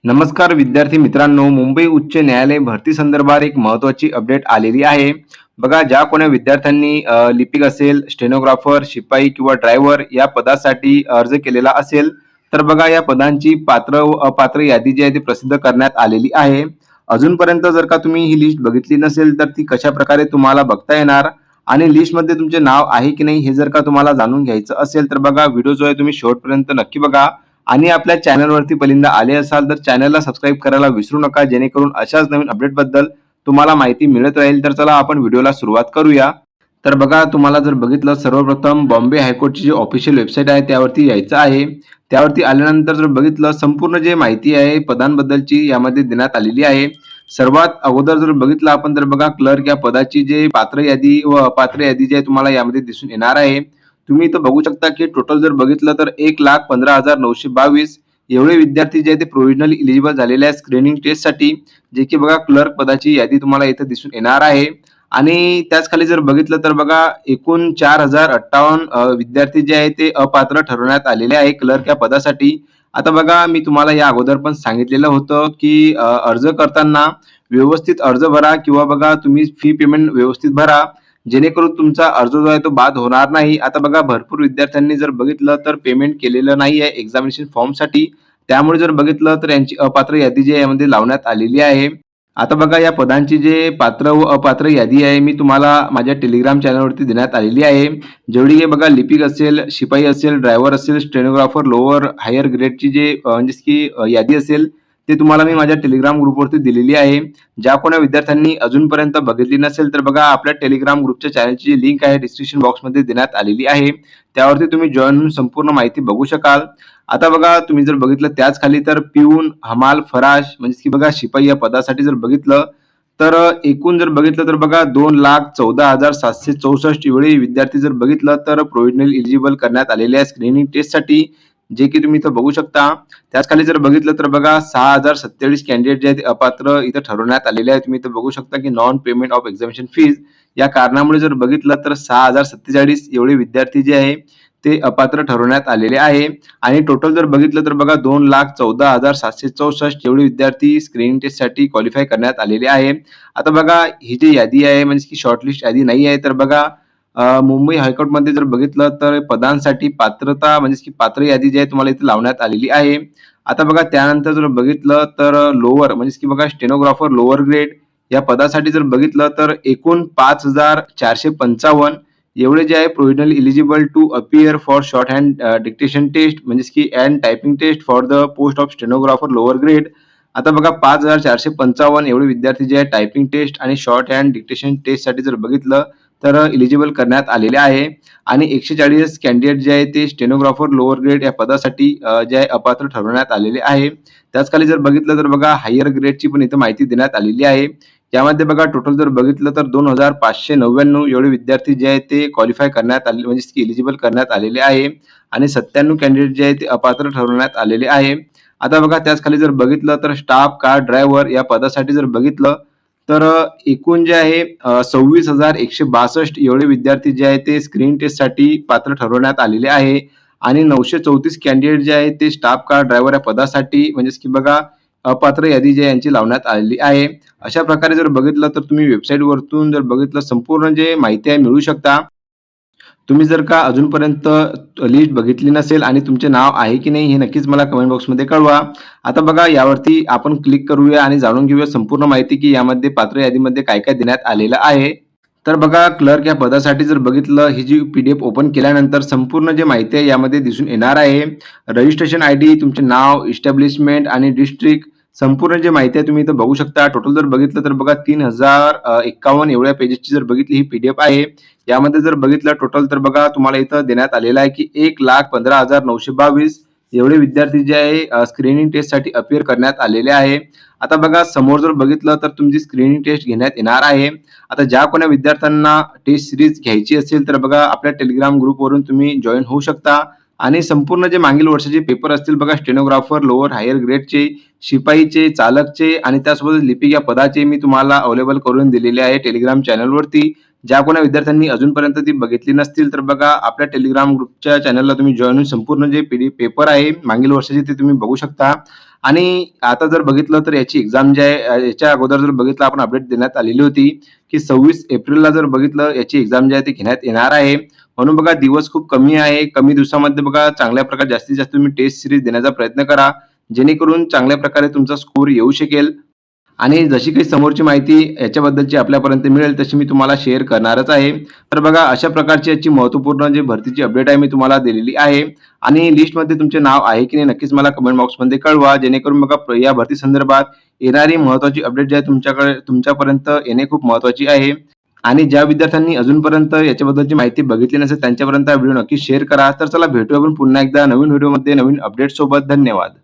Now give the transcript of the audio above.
नमस्कार विद्यार्थी मित्रांनो, मुंबई उच्च न्यायालय भरती संदर्भात एक महत्त्वाची अपडेट आलेली आहे. बघा, ज्या कोण्या विद्यार्थ्यांनी लिपिक असेल, स्टेनोग्राफर, शिपाई किंवा ड्रायव्हर या पदासाठी अर्ज केलेला असेल, तर बघा या पदांची पात्र व अपात्र यादी जी आहे ती प्रसिद्ध करण्यात आलेली आहे. अजूनपर्यंत जर का तुम्ही ही लिस्ट बघितली नसेल, तर ती कशाप्रकारे तुम्हाला बघता येणार आणि लिस्टमध्ये तुमचे नाव आहे की नाही हे जर का तुम्हाला जाणून घ्यायचं असेल, तर बघा व्हिडिओ जो आहे तुम्ही शेवटपर्यंत नक्की बघा. आणि आपल्या चॅनलवरती पहिल्यांदा आले असाल तर चॅनलला सबस्क्राईब करायला विसरू नका, जेणेकरून अशाच नवीन अपडेटबद्दल तुम्हाला माहिती मिळत राहील. तर चला आपण व्हिडिओला सुरुवात करूया. तर बघा, तुम्हाला जर बघितलं, सर्वप्रथम बॉम्बे हायकोर्टची जी ऑफिशियल वेबसाईट आहे त्यावरती यायचं आहे. त्यावरती आल्यानंतर जर बघितलं, संपूर्ण जे माहिती आहे पदांबद्दलची यामध्ये देण्यात आलेली आहे. सर्वात अगोदर जर बघितलं आपण, तर बघा क्लर्क या पदाची जे पात्र यादी व अपात्र यादी जी आहे तुम्हाला यामध्ये दिसून येणार आहे. तुम्ही इथं बघू शकता की टोटल जर बघितलं तर 1,15,922 एवढे विद्यार्थी जे आहे ते प्रोव्हिजनली इलिजिबल झालेले आहेत स्क्रीनिंग टेस्टसाठी, जे की बघा क्लर्क पदाची यादी तुम्हाला इथं दिसून येणार आहे. आणि त्याच खाली जर बघितलं तर बघा एकूण 4,058 विद्यार्थी जे आहे ते अपात्र ठरवण्यात आलेले आहे क्लर्क या पदासाठी. आता बघा, मी तुम्हाला या अगोदर पण सांगितलेलं होतं की अर्ज करताना व्यवस्थित अर्ज भरा किंवा बघा तुम्ही फी पेमेंट व्यवस्थित भरा, जेणेकरून तुमचा अर्ज जो आहे तो बाद होणार नाही. आता बघा, भरपूर विद्यार्थ्यांनी जर बघितलं तर पेमेंट केलेलं नाही आहे एक्झामिनेशन फॉर्मसाठी. त्यामुळे जर बघितलं तर यांची अपात्र यादी जी आहे यामध्ये लावण्यात आलेली आहे. आता बघा, या पदांची जे पात्र व अपात्र यादी आहे मी तुम्हाला माझ्या टेलिग्राम चॅनलवरती देण्यात आलेली आहे. जेवढी हे बघा लिपिक असेल, शिपाई असेल, ड्रायव्हर असेल, स्टेनोग्राफर, लोअर हायर ग्रेडची जे म्हणजेच की यादी असेल, ते तुम्हाला मी माझ्या टेलिग्राम ग्रुपवरती दिलेली आहे. ज्या कोण्या विद्यार्थ्यांनी अजूनपर्यंत बघितली नसेल, तर बघा आपल्या टेलिग्राम ग्रुपच्या चॅनलची जी लिंक आहे डिस्क्रिप्शन बॉक्समध्ये देण्यात आलेली आहे. त्यावरती तुम्ही जॉईन होऊन संपूर्ण माहिती बघू शकाल. आता बघा, तुम्ही जर बघितलं त्याच खाली तर पिऊन, हमाल, फराश म्हणजे की बघा शिपाई या पदासाठी जर बघितलं तर एकूण जर बघितलं तर बघा 2,14,764 एवढे विद्यार्थी जर बघितलं तर प्रोव्हिजनल इलिजिबल करण्यात आलेले आहे स्क्रीनिंग टेस्टसाठी, जे की तुम्ही इथं बघू शकता. त्याच खाली जर बघितलं तर बघा 6,047 कॅन्डिडेट जे आहेत अपात्र इथं ठरवण्यात आलेले आहेत. तुम्ही इथं बघू शकता की non payment of examination fees या कारणामुळे जर बघितलं तर 6,047 एवढे विद्यार्थी जे आहे ते अपात्र ठरवण्यात आलेले आहे. आणि टोटल जर बघितलं तर बघा 2,14,764 एवढे विद्यार्थी स्क्रीनिंग टेस्टसाठी क्वालिफाय करण्यात आलेले आहे. आता बघा, ही जी यादी आहे म्हणजे की शॉर्टलिस्ट यादी नाही आहे. तर बघा, मुंबई हायकोर्टमध्ये जर बघितलं तर पदांसाठी पात्रता म्हणजे की पात्र यादी जी आहे तुम्हाला इथे लावण्यात आलेली आहे. आता बघा, त्यानंतर जर बघितलं तर लोअर म्हणजे की बघा स्टेनोग्राफर लोअर ग्रेड या पदासाठी जर बघितलं तर एकूण 5,455 एवढे जे आहे provisional eligible to appear for shorthand dictation test म्हणजे की and typing test for the post of stenographer lower grade. आता बघा 5,455 एवढे विद्यार्थी जे आहे टायपिंग टेस्ट आणि शॉर्ट हँड डिक्टेशन टेस्टसाठी जर बघितलं तर इलिजिबल करण्यात आलेले आहे. आणि 140 कॅन्डिडेट जे आहे ते स्टेनोग्राफर लोअर ग्रेड या पदासाठी जे आहे अपात्र ठरवण्यात आलेले आहे. त्याच खाली जर बघितलं तर बघा हायर ग्रेडची पण इथं माहिती देण्यात आलेली आहे. यामध्ये बघा टोटल जर बघितलं तर 2,599 एवढे विद्यार्थी जे आहेत ते क्वालिफाय करण्यात आले म्हणजे इलिजिबल करण्यात आलेले आहे. आणि 97 कॅन्डिडेट जे आहेत ते अपात्र ठरवण्यात आलेले आहे. आता बघा, त्याच खाली जर बघितलं तर स्टाफ कार ड्रायव्हर या पदासाठी जर बघितलं तर एकूण जे आहे 26,162 एवढे विद्यार्थी जे आहेत ते स्क्रीन टेस्टसाठी पात्र ठरवण्यात आलेले आहे. आणि 934 कॅन्डिडेट जे आहेत ते स्टाफ कार ड्रायव्हर या पदासाठी म्हणजेच की बघा अपात्र यादी जी आहे यांची लावण्यात आलेली आहे. अशा प्रकारे जर बघितलं तर तुम्ही वेबसाईट वरतून जर बघितलं संपूर्ण जे माहिती आहे मिळू शकता. तुम्ही जर का अजूनपर्यंत लिस्ट बघितली नसेल आणि तुमचे नाव आहे की नाही हे नक्कीच मला कमेंट बॉक्समध्ये कळवा. आता बघा, यावरती आपण क्लिक करूया आणि जाणून घेऊया संपूर्ण माहिती की यामध्ये पात्र यादीमध्ये काय काय देण्यात आलेलं आहे. तर बघा, क्लर्क या पदासाठी जर बघितलं ही जी PDF ओपन केल्यानंतर संपूर्ण जे माहिती आहे यामध्ये दिसून येणार आहे. रजिस्ट्रेशन ID, तुमचे नाव, इस्टॅब्लिशमेंट आणि डिस्ट्रिक्ट संपूर्ण जे माहिती आहे तुम्ही इथं बघू शकता. टोटल जर बघितलं तर बघा 3,051 एवढ्या पेजेसची जर बघितली ही PDF आहे. यामध्ये जर बघितलं टोटल तर बघा तुम्हाला इथं देण्यात आलेलं आहे की 1,15,922 एवढे विद्यार्थी जे आहे स्क्रीनिंग टेस्टसाठी अपीअर करण्यात आलेले आहे. आता बघा, समोर जर बघितलं तर तुमची स्क्रीनिंग टेस्ट घेण्यात येणार आहे. आता ज्या कोण्या विद्यार्थ्यांना टेस्ट सिरीज घ्यायची असेल तर बघा आपल्या टेलिग्राम ग्रुपवरून तुम्ही जॉईन होऊ शकता. आणि संपूर्ण जे मागील वर्षाचे पेपर असतील बघा स्टेनोग्राफर लोअर हायर ग्रेडचे, शिपाईचे, चालकचे आणि त्यासोबत लिपिक या पदाचे मी तुम्हाला अवेलेबल करून दिलेले आहे टेलिग्राम चॅनलवरती. ज्या कोण्या विद्यार्थ्यांनी अजूनपर्यंत ती बघितली नसतील तर बघा आपल्या टेलिग्राम ग्रुपच्या चॅनलला तुम्ही जॉईन होऊन संपूर्ण जे पेपर आहे मागील वर्षाचे ते तुम्ही बघू शकता. आणि आता जर बघितलं तर याची एक्झाम जी आहे याच्या अगोदर जर बघितलं आपण अपडेट देण्यात आलेली होती की 26 एप्रिलला जर बघितलं याची एक्झाम जी आहे ती घेण्यात येणार आहे. म्हणून बघा दिवस खूप कमी आहे. कमी दिवसामध्ये बघा चांगल्या प्रकारे जास्तीत जास्त तुम्ही टेस्ट सीरीज देण्याचा प्रयत्न करा, जेणेकरून चांगल्या प्रकारे तुमचा स्कोर येऊ शकेल. आणि जशी काही समोरची माहिती याच्याबद्दलची आपल्यापर्यंत मिळेल तशी मी तुम्हाला शेअर करणारच आहे. तर बघा अशा प्रकारची याची महत्त्वपूर्ण जी भरतीची अपडेट आहे मी तुम्हाला दिलेली आहे आणि लिस्टमध्ये तुमचे नाव आहे की नाही नक्कीच मला कमेंट बॉक्समध्ये कळवा, जेणेकरून बघा या भरती संदर्भात येणारी महत्त्वाची अपडेट जी आहे तुमच्यापर्यंत येणे खूप महत्त्वाची आहे. आणि ज्या विद्यार्थ्यांनी अजूनपर्यंत याच्याबद्दलची माहिती बघितली नसेल त्यांच्यापर्यंत हा व्हिडिओ नक्की शेअर करा. तर चला भेटूया आपण पुन्हा एकदा नवीन व्हिडिओमध्ये नवीन अपडेट सोबत. धन्यवाद.